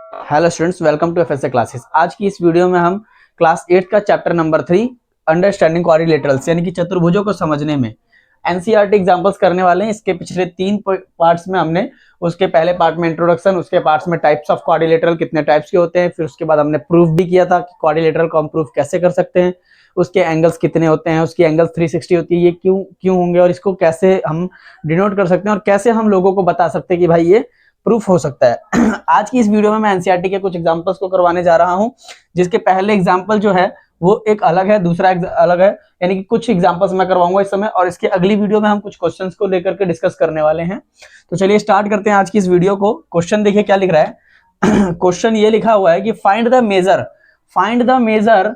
Hello students, welcome to FSA classes. आज की इस वीडियो में हम क्लास 8 का चैप्टर नंबर 3 अंडरस्टैंडिंग क्वाड्रिलेटरल्स यानी कि चतुर्भुजों को समझने में एनसीईआरटी एग्जांपल्स करने वाले हैं। इसके पिछले 3 पार्ट्स में हमने उसके पहले पार्ट में इंट्रोडक्शन, उसके पार्ट्स में टाइप्स ऑफ क्वाड्रिलेटरल कितने टाइप्स के होते हैं, फिर उसके बाद हमने प्रूफ भी किया था कि क्वाड्रिलेटरल को हम प्रूफ कैसे कर सकते हैं, उसके एंगल्स कितने होते हैं, उसकी एंगल्स 360 होती है, ये क्यों होंगे और इसको कैसे हम डिनोट कर सकते हैं और कैसे हम लोगों को बता सकते हैं कि भाई ये प्रूफ हो सकता है। आज की इस वीडियो में मैं एनसीईआरटी के कुछ एग्जांपल्स को करवाने जा रहा हूं, जिसके पहले एग्जांपल जो है वो एक अलग है, दूसरा अलग है, यानी कि कुछ एग्जांपल्स मैं करवाऊंगा इस समय और इसके अगली वीडियो में हम कुछ क्वेश्चंस को लेकर के डिस्कस करने वाले हैं। तो चलिए स्टार्ट करते हैं आज की इस वीडियो को। क्वेश्चन देखिए क्या लिख रहा है। क्वेश्चन ये लिखा हुआ है कि find the measure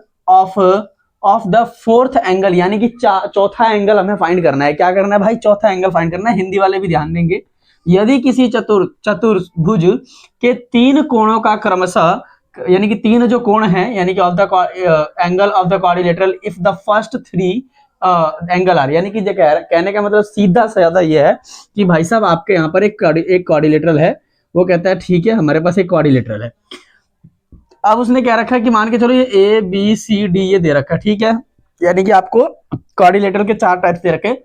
of the fourth angle, यानी कि चौथा एंगल हमें फाइंड करना है। क्या करना है भाई? चौथा एंगल फाइंड करना है। हिंदी वाले भी ध्यान देंगे। यदि किसी चतुर्भुज के 3 कोणों का क्रमशः, यानी कि 3 जो कोण हैं, यानी कि of the angle of the quadrilateral if the first 3 angle are, यानी कि जो कहने का मतलब सीधा साधा ये है कि भाई साहब आपके यहाँ पर एक क्वाड्रिलेटरल है। वो कहता है ठीक है, हमारे पास एक क्वाड्रिलेटरल है। अब उसने क्या रखा है कि मान के चलो ये ए बी सी डी ये दे रखा है, ठीक है, यानी कि आपको क्वाड्रिलेटरल के 4 टाइप्स दे रखे।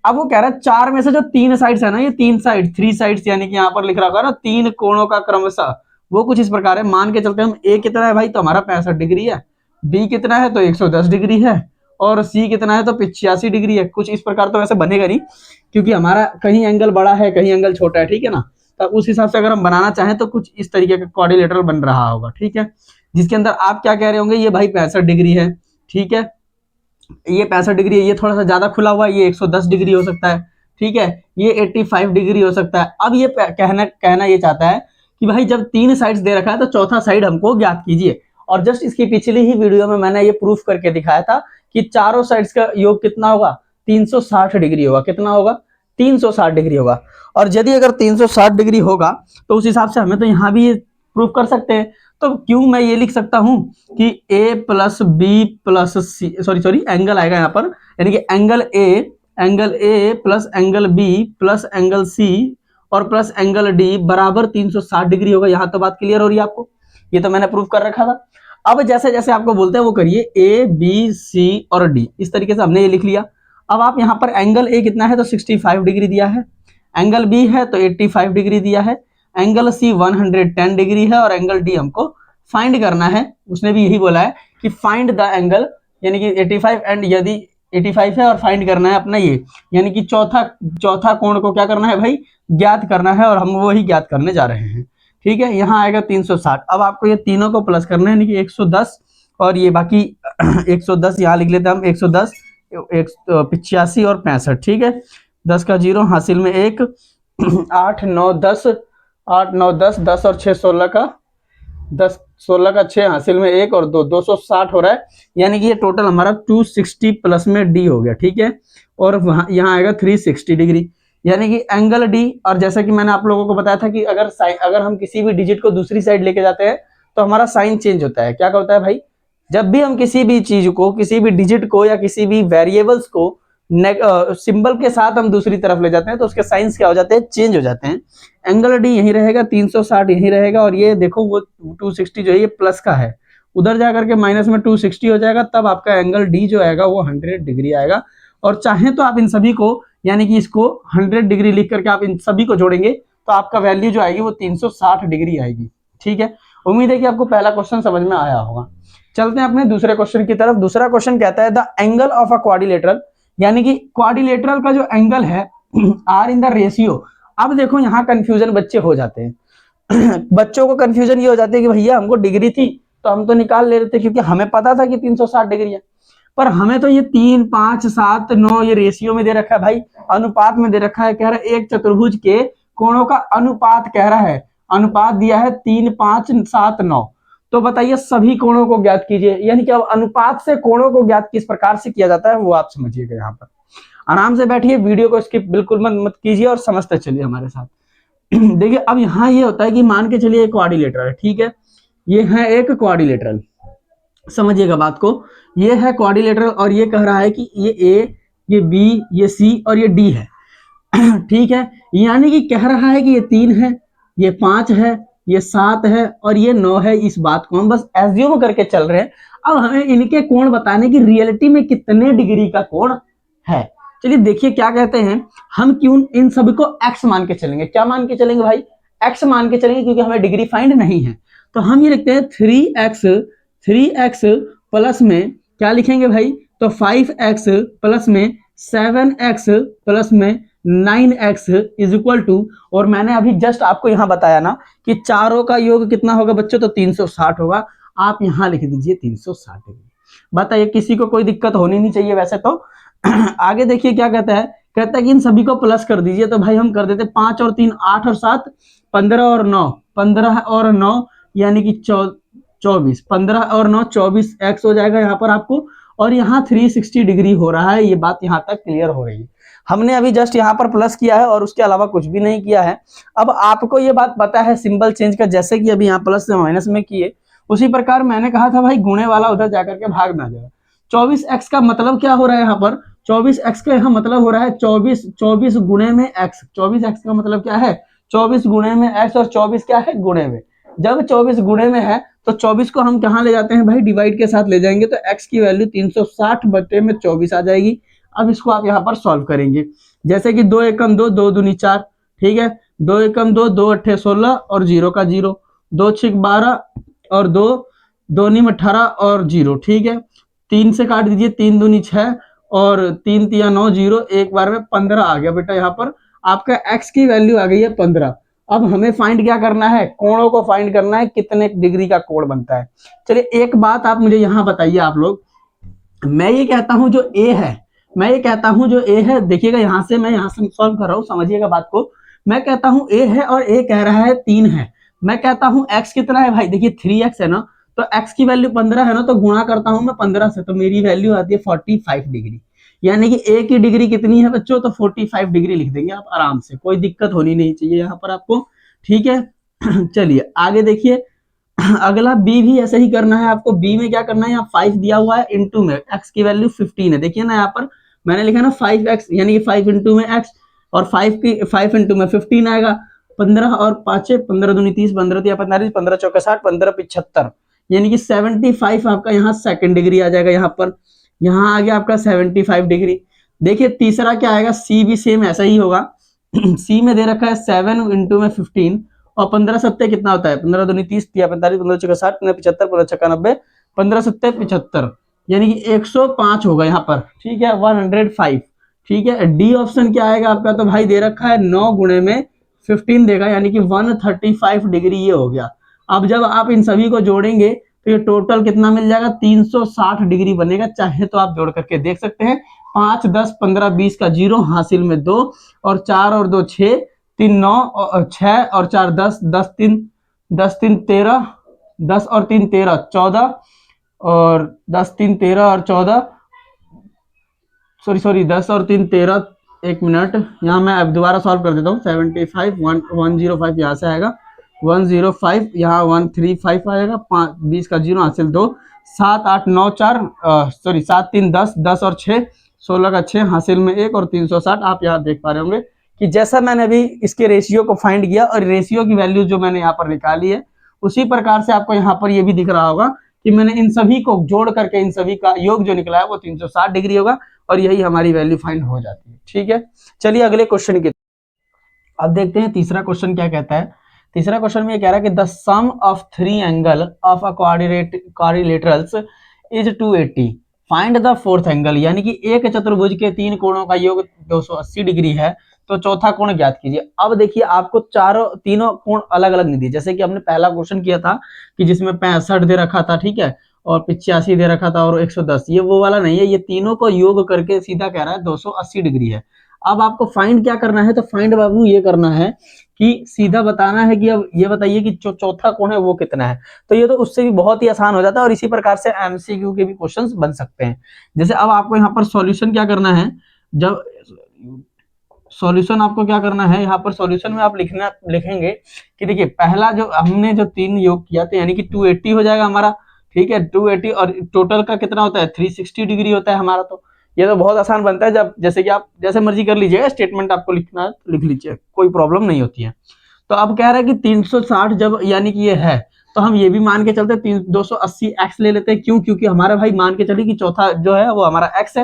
अब वो कह रहा है 4 में से जो 3 साइड्स है ना, ये 3 साइड 3 साइड्स, यानी कि यहाँ पर लिख रखा है ना 3 कोणों का क्रमशः, वो कुछ इस प्रकार है। मान के चलते हम ए कितना है भाई, तो हमारा 65 डिग्री है, बी कितना है तो 110 डिग्री है, और सी कितना है तो 85 डिग्री है। कुछ इस प्रकार तो वैसे बनेगा नहीं, क्योंकि हमारा कहीं एंगल बड़ा है कहीं एंगल छोटा है, ठीक है ना। तो उस हिसाब से अगर हम बनाना चाहें तो कुछ इस तरीके का क्वाड्रिलेटरल बन रहा होगा, ठीक है, जिसके अंदर आप क्या कह रहे होंगे, ये भाई 65 डिग्री है, ठीक है, ये 65 डिग्री है, ये थोड़ा सा ज्यादा खुला हुआ है, ये 110 डिग्री हो सकता है, ठीक है, ये 85 डिग्री हो सकता है। अब ये कहना ये चाहता है कि भाई जब 3 साइड्स दे रखा है तो चौथा साइड हमको ज्ञात कीजिए। और जस्ट इसकी पिछली ही वीडियो में मैंने ये प्रूफ करके दिखाया था कि चारों साइड्स का योग कितना होगा, 360 डिग्री होगा। कितना होगा? 360 डिग्री होगा। और यदि अगर 360 डिग्री होगा तो उस हिसाब से हमें तो यहाँ भी प्रूफ कर सकते हैं। तो क्यों मैं ये लिख सकता हूं कि a plus B plus C, sorry angle आएगा यहाँ पर, यानी कि angle A plus angle B plus angle C और प्लस एंगल डी बराबर 360 डिग्री होगा। यहाँ तो बात क्लियर हो रही है आपको, ये तो मैंने प्रूफ कर रखा था। अब जैसे जैसे आपको बोलते हैं वो करिए, ए बी सी और डी, इस तरीके से हमने ये लिख लिया। अब आप यहाँ पर एंगल ए कितना है तो 65 डिग्री दिया है, एंगल बी है तो 85 डिग्री दिया है, एंगल सी 110 डिग्री है और एंगल डी हमको फाइंड करना है। उसने भी यही बोला है कि फाइंड द एंगल, यानी कि 85 एंड यदि 85 है और फाइंड करना है अपना ये, यानी कि चौथा कोण को क्या करना है भाई, ज्ञात करना है, और हम वो ही ज्ञात करने जा रहे हैं, ठीक है। यहाँ आएगा 360। अब आपको ये तीनों को प्लस करना है, यानी कि 110 और ये बाकी 110 यहाँ लिख लेते हैं हम, 110 85 और 65, ठीक है। 10 का 0 हासिल में 1, 8 9 10 8 9 10 10 और 6 16 का 10 16 का 6 हासिल में 1 और 2 260 हो रहा है, यानी कि ये टोटल हमारा 260 प्लस में डी हो गया, ठीक है। और वहां यहाँ आएगा 360 डिग्री, यानी कि एंगल डी। और जैसा कि मैंने आप लोगों को बताया था कि अगर हम किसी भी डिजिट को दूसरी साइड लेके जाते हैं तो हमारा साइन चेंज होता है। क्या होता है भाई? जब भी हम किसी भी चीज को, किसी भी डिजिट को या किसी भी वेरिएबल्स को सिंबल के साथ हम दूसरी तरफ ले जाते हैं तो उसके साइंस क्या हो जाते हैं, चेंज हो जाते हैं। एंगल डी यही रहेगा, 360 यही रहेगा, और ये देखो वो 260 जो है ये प्लस का है, उधर जाकर के माइनस में 260 हो जाएगा, तब आपका एंगल डी जो आएगा वो 100 डिग्री आएगा। और चाहे तो आप इन सभी को, यानी कि इसको 100 डिग्री लिख करके आप इन सभी को जोड़ेंगे तो आपका वैल्यू जो आएगी वो 360 डिग्री आएगी, ठीक है। उम्मीद है कि आपको पहला क्वेश्चन समझ में आया होगा। चलते हैं अपने दूसरे क्वेश्चन की तरफ। दूसरा क्वेश्चन कहता है the angle of a quadrilateral, यानी कि क्वाड्रिलेटरल का जो एंगल है आर इन द रेशियो। अब देखो यहाँ कंफ्यूजन बच्चे हो जाते हैं। बच्चों को कंफ्यूजन ये हो जाती है कि भैया हमको डिग्री थी तो हम तो निकाल ले रहे थे, क्योंकि हमें पता था कि 360 डिग्री है, पर हमें तो ये 3 5 7 9 ये रेशियो में दे रखा है भाई, अनुपात में दे रखा है। कह रहा है एक चतुर्भुज के कोणों का अनुपात, कह रहा है अनुपात दिया है 3 5 7 9। तो बताइए सभी कोणों को ज्ञात कीजिए, यानी कि अब अनुपात से कोणों को ज्ञात किस प्रकार से किया जाता है वो आप समझिएगा। यहाँ पर आराम से बैठिए, वीडियो को स्किप बिल्कुल मत कीजिए और समझते चलिए हमारे साथ। देखिए अब यहाँ ये होता है कि मान के चलिए एक क्वाड्रिलेटरल है, ठीक है, ये है एक क्वाड्रिलेटरल, समझिएगा बात को। ये है क्वाड्रिलेटरल और ये कह रहा है कि ये ए, ये बी, ये सी और ये डी है। ठीक है, यानी कि कह रहा है कि ये 3 है, ये 5 है, ये 7 है और ये 9 है। इस बात को हम बस एज्यूम करके चल रहे हैं। अब हमें इनके कोण बताने की रियलिटी में कितने डिग्री का कोण है। चलिए देखिए क्या कहते हैं, हम क्यों इन सभी को x मान के चलेंगे। क्या मान के चलेंगे भाई? x मान के चलेंगे, क्योंकि हमें डिग्री फाइंड नहीं है। तो हम ये लिखते हैं 3x प्लस में क्या लिखेंगे भाई? तो 5x प्लस में 7x प्लस में 9x इज इक्वल टू, और मैंने अभी जस्ट आपको यहां बताया ना कि चारों का योग कितना होगा बच्चों? तो 360 होगा। आप यहां लिख दीजिए 360 डिग्री। बताइए, किसी को कोई दिक्कत होनी नहीं चाहिए वैसे तो। आगे देखिए क्या कहता है, कहता है कि इन सभी को प्लस कर दीजिए। तो भाई हम कर देते 5 और 3 8 और 7 15 और 9 15 और 9 यानी कि 24 15 और 9 24 x हो जाएगा यहाँ पर आपको। और यहाँ 360 डिग्री हो रहा है। ये बात यहाँ तक क्लियर हो रही है। हमने अभी जस्ट यहाँ पर प्लस किया है और उसके अलावा कुछ भी नहीं किया है। अब आपको ये बात पता है सिंबल चेंज का, जैसे कि अभी यहाँ प्लस से माइनस में किए, उसी प्रकार मैंने कहा था भाई गुणे वाला उधर जाकर के भाग में आ जाएगा। 24x का मतलब क्या हो रहा है यहाँ पर? 24x का यहाँ मतलब हो रहा है 24 गुणे में x। 24x का मतलब क्या है? 24 गुणे में x, और 24 क्या है? गुणे में। जब 24 गुणे में है तो 24 को हम कहाँ ले जाते हैं भाई? डिवाइड के साथ ले जाएंगे। तो x की वैल्यू 360 बटे में 24 आ जाएगी। अब इसको आप यहाँ पर सॉल्व करेंगे, जैसे कि 2 एकम 2 2 दूनी 4, ठीक है। 2 एकम 2 2 अट्ठे 16 और 0 का 0, 2 छिक 12 और 2 2 नीम 18 और 0, ठीक है। 3 से काट दीजिए, 3 दूनी 6 और 3 तिया 9 0, एक बार में 15 आ गया बेटा। यहाँ पर आपका x की वैल्यू आ गई है 15। अब हमें फाइंड क्या करना है? कोणों को फाइंड करना है, कितने डिग्री का कोण बनता है। चलिए एक बात आप मुझे यहाँ बताइए आप लोग, मैं ये कहता हूं जो a है, मैं ये कहता हूं जो a है, देखिएगा यहां से मैं यहां से सॉल्व कर रहा हूं, समझिएगा बात को। मैं कहता हूं a है और a कह रहा है 3 है। मैं कहता हूं x कितना है भाई? देखिए 3x है ना, तो x की वैल्यू 15 है ना, तो गुणा करता हूं मैं 15 से, तो मेरी वैल्यू आती है 45 डिग्री। यानी कि a की डिग्री कितनी है बच्चों? तो 45 डिग्री लिख देंगे आप आराम से, कोई दिक्कत होनी नहीं चाहिए यहाँ पर आपको, ठीक है। चलिए आगे देखिए, अगला बी भी ऐसे ही करना है आपको। बी में क्या करना है? यहाँ 5 दिया हुआ है, इंटू में x की वैल्यू 15 है। देखिए ना यहाँ पर मैंने लिखा ना 5x, यानी कि 5 इंटू में x, और 5 इंटू में 15 आएगा। 15 और 5 15 दूनी 30, 15 तिया 45, 15 चौका 60, 15 75, यानी कि 75 आपका यहाँ सेकंड डिग्री आ जाएगा। यहाँ पर यहाँ आ गया आपका 75 डिग्री। देखिए तीसरा क्या आएगा? सी भी सेम ऐसा ही होगा। सी में दे रखा है 7 इंटू में 15 और 15 सत्ते कितना होता है? 15 दूनी 30, 45, 15 चौका 60, 15 75, 15 छक्का 90, 15 सत्ते 75, यानी कि 105 होगा यहाँ पर, ठीक है। 105, ठीक है। डी ऑप्शन क्या आएगा आपका? तो भाई दे रखा है 9 गुणे में 15 देगा, यानी कि 135 डिग्री ये हो गया। अब जब आप इन सभी को जोड़ेंगे तो ये टोटल कितना मिल जाएगा? 360 डिग्री बनेगा। चाहे तो आप जोड़ करके देख सकते हैं। 5 10 15 20 का 0, हासिल में 2, और 4 और 2 6, 3 9 और 6 और 4 10, 10 3 13, 10 और 3 13 14, और 10 3 13 और 14, सॉरी 10 और 3 13, एक मिनट यहाँ मैं अब दोबारा सॉल्व कर देता हूँ। 75 105 यहाँ से आएगा, 105 यहाँ 135 आएगा, 20 का 0 हासिल 2, 7 8 9 4 सॉरी 7 3 10, 10 और 6 16 का 6, हासिल में 1 और 360। आप यहाँ देख पा रहे होंगे कि जैसा मैंने अभी इसके रेशियो को फाइंड किया और रेशियो की वैल्यू जो मैंने यहाँ पर निकाली है, उसी प्रकार से आपको यहाँ पर ये भी दिख रहा होगा कि मैंने इन सभी को जोड़ करके इन सभी का योग जो निकला है वो 360 डिग्री होगा, और यही हमारी वैल्यू फाइंड हो जाती है, ठीक है। चलिए अगले क्वेश्चन की अब देखते हैं तीसरा क्वेश्चन क्या कहता है। तीसरा क्वेश्चन में ये कह रहा है कि the sum of 3 angle of a quadrilaterals is 280, find the fourth angle. यानी कि एक चतुर्भुज के 3 कोणों का योग 280 डिग्री है, तो चौथा कोण ज्ञात कीजिए। अब देखिए आपको तीनों कोण अलग अलग नहीं दिए, जैसे कि हमने पहला क्वेश्चन किया था कि जिसमें 65 दे रखा था, ठीक है, और 85 दे रखा था और 110, ये वो वाला नहीं है। ये तीनों को योग करके सीधा कह रहा है 280 डिग्री है। अब आपको फाइंड क्या करना है? तो फाइंड बाबू ये करना है कि सीधा बताना है कि अब ये बताइए कि जो चौथा कोण है वो कितना है। तो ये तो उससे भी बहुत ही आसान हो जाता है, और इसी प्रकार से एमसीक्यू के भी क्वेश्चंस बन सकते हैं। जैसे अब आपको यहाँ पर सॉल्यूशन क्या करना है, जब सॉल्यूशन आपको क्या करना है, यहाँ पर सॉल्यूशन में आप लिखेंगे कि देखिए पहला जो हमने जो 3 योग किया था, यानी कि 280 हो जाएगा हमारा, ठीक है। 280 और टोटल का कितना होता है? 360 डिग्री होता है हमारा। तो ये तो बहुत आसान बनता है, जब जैसे कि आप जैसे मर्जी कर लीजिएगा, स्टेटमेंट आपको लिखना है तो लिख लीजिए, कोई प्रॉब्लम नहीं होती है। तो अब कह रहा है कि 360 जब यानी कि ये है, तो हम ये भी मान के चलते 280 x ले लेते हैं। क्यों? क्योंकि हमारा भाई मान के चलिए कि चौथा जो है वो हमारा x है,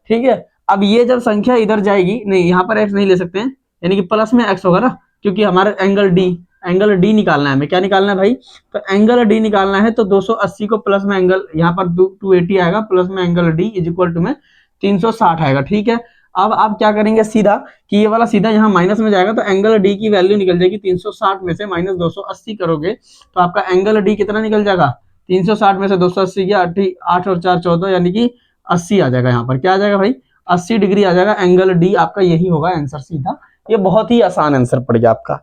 ठीक है। अब ये जब संख्या इधर जाएगी, नहीं यहाँ पर x नहीं ले सकते हैं, यानी कि प्लस में x होगा ना, क्योंकि हमारा एंगल डी निकालना है हमें। क्या निकालना है भाई? तो एंगल डी निकालना है, तो 280 को प्लस में एंगल यहाँ पर 280 आएगा, प्लस में angle D is equal to में 360 आएगा, ठीक है। अब आप क्या करेंगे सीधा कि ये वाला सीधा यहाँ माइनस में जाएगा, तो एंगल डी की वैल्यू निकल जाएगी 360 में से माइनस 280 करोगे तो आपका एंगल डी कितना निकल जाएगा? 360 में से 280 गया 8 और 4 14, यानी कि 80 आ जाएगा। यहाँ पर क्या आ जाएगा भाई? 80 डिग्री आ जाएगा एंगल डी आपका, यही होगा आंसर सीधा। ये बहुत ही आसान आंसर पड़ गया आपका।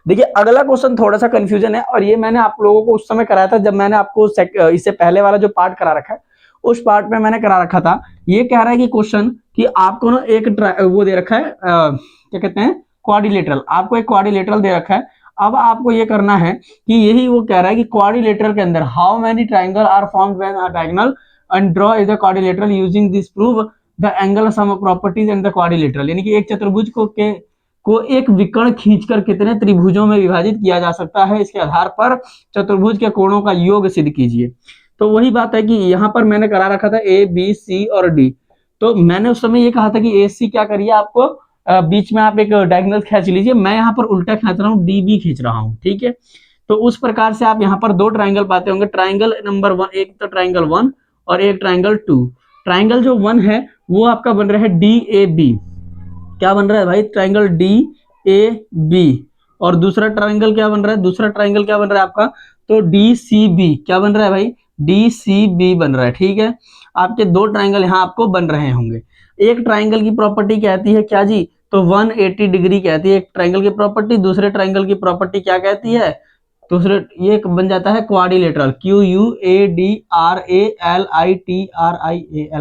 देखिए अगला क्वेश्चन थोड़ा सा कंफ्यूजन है, और ये मैंने आप लोगों को उस समय कराया था जब मैंने आपको इससे पहले वाला जो पार्ट करा रखा है उस पार्ट में मैंने करा रखा था। ये कह रहा है कि क्वेश्चन कि आपको ना एक वो दे रखा है, क्या कहते हैं, क्वाड्रिलेटरल। आपको एक क्वाड्रिलेटरल दे रखा है। अब आपको ये करना है कि यही वो कह रहा है कि क्वाड्रिलेटरल के अंदर how many triangle are formed when a diagonal and draw is a quadrilateral using this prove the angle sum properties and the quadrilateral. यानी कि एक चतुर्भुज को एक विकर्ण खींचकर कितने त्रिभुजों में विभाजित किया जा सकता है, इसके आधार पर चतुर्भुज के कोणों का योग सिद्ध कीजिए। तो वही बात है कि यहाँ पर मैंने करा रखा था ए बी सी और डी। तो मैंने उस समय ये कहा था कि ए सी क्या करिए, आपको बीच में आप एक डायगोनल खींच लीजिए। मैं यहाँ पर उल्टा खींच रहा हूँ, डी बी खींच रहा हूँ, ठीक है। तो उस प्रकार से आप यहाँ पर दो ट्राइंगल पाते होंगे। ट्राइंगल नंबर 1, एक तो ट्राइंगल 1 और एक ट्राइंगल 2। ट्राइंगल जो 1 है वो आपका बन रहा है डी ए बी। क्या बन रहा है भाई? Triangle D A B. और दूसरा ट्राइंगल क्या बन रहा है? दूसरा ट्राइंगल क्या बन रहा है आपका? तो डी सी बी। क्या बन रहा है भाई? डी सी बी बन रहा है, ठीक है। आपके दो ट्राइंगल यहाँ आपको बन रहे होंगे। एक ट्राइंगल की प्रॉपर्टी कहती है क्या जी? तो 180 डिग्री कहती है एक ट्राइंगल की प्रॉपर्टी। दूसरे ट्राइंगल की प्रॉपर्टी क्या कहती है? दूसरे ये बन जाता है क्वाड्रिलेटरल, QUADRALITRIAL,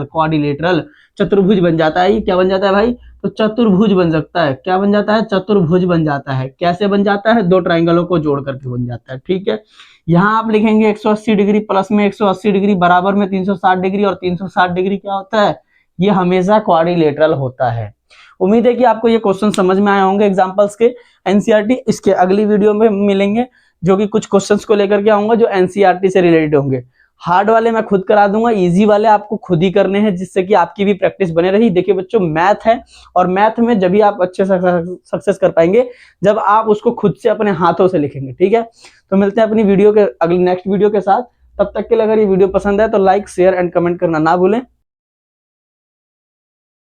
क्वाड्रिलेटरल चतुर्भुज बन जाता है। ये क्या बन जाता है भाई? तो चतुर्भुज बन सकता है। क्या बन जाता है? चतुर्भुज बन जाता है। कैसे बन जाता है? दो ट्राइंगलों को जोड़ करके बन जाता है, ठीक है। यहाँ आप लिखेंगे 180 डिग्री प्लस में 180 डिग्री बराबर में 360 डिग्री, और 360 डिग्री क्या होता है? ये हमेशा क्वाड्रिलेटरल होता है। उम्मीद है कि आपको ये क्वेश्चन समझ में आए होंगे एग्जांपल्स के एनसीईआरटी। इसके अगली वीडियो में मिलेंगे जो कि कुछ क्वेश्चंस को लेकर के आऊंगा जो एनसीईआरटी से रिलेटेड होंगे। हार्ड वाले मैं खुद करा दूंगा, इजी वाले आपको खुद ही करने हैं, जिससे कि आपकी भी प्रैक्टिस बने रही। देखिए बच्चों, मैथ है और मैथ में जब भी आप अच्छे से सक्सेस कर पाएंगे जब आप उसको खुद से अपने हाथों से लिखेंगे, ठीक है। तो मिलते हैं अपनी वीडियो के अगली नेक्स्ट वीडियो के साथ। तब तक के लिए अगर ये वीडियो पसंद है तो लाइक शेयर एंड कमेंट करना ना भूलें।